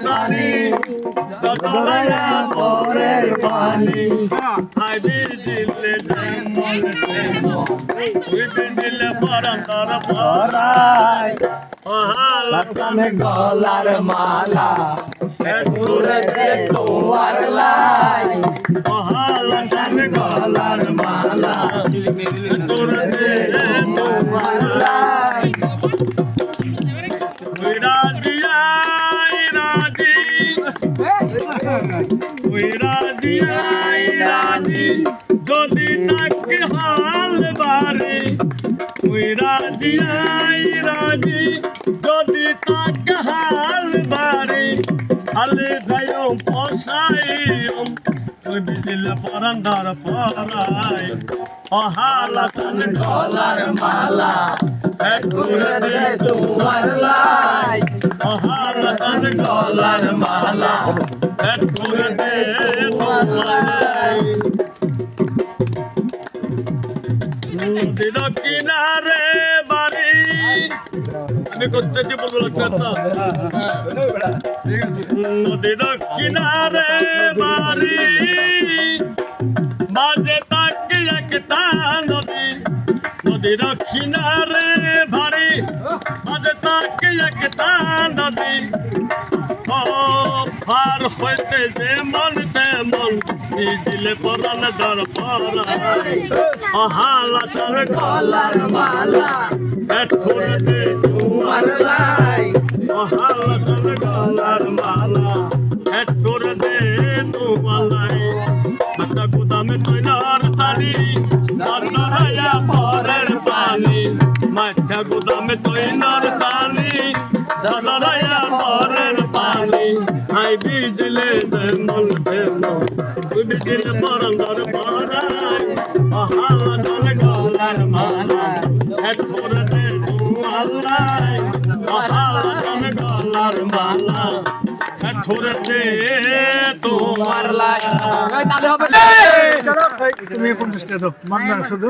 সানি সদলায়া পরের পানি আইবি দিলে যেমন উইবি দিলে পরান্তর পরাই লাসানে গলার মালা ঘুরে দে তোমার লাই লাসানে গলার মালা ঘুরে দে তোমার লাই রাজি যদি নাক হাল বারে রাজি যদি তাক হাল বারে আলে যাইও পসাইম তুই বিদিল পরান্দার পরাই অহালাতান গলার মালা ঘুরে দে তোমার লাই অহালাতান গলার মালা ঘুরে দে তোমার লাই নদীর কিনারে বাড়ি আমি করতেছি বলবো কথা নদীর কিনারে বাড়ি মাঝে তাকে একটা নদী নদীর কিনারে ভারী মাঝে তাকে একটা নদী পার হইতে যেমন তেমন দিলে পরান দর পরাই অহালাতার গলার মালা ঘুরে দে তোমার লাই অহালাতার গলার মালা ঘুরে দে তোমার লাই মাথা গুদামে তৈনার শাড়ি সদলায়া পরের পানি মাথা গুদামে তৈনার শাড়ি সদলায়া পরের পানি আই বিজলে যেমন তেমন তুই বিজলে পরান্দর পরাই অহালাতার গলার মালা ঘুরে দে তোমার লাই অহালাতার গলার মালা ঘুরে দে তোমার লাই তুমি 50 টাকা দাও মাগনা শুধু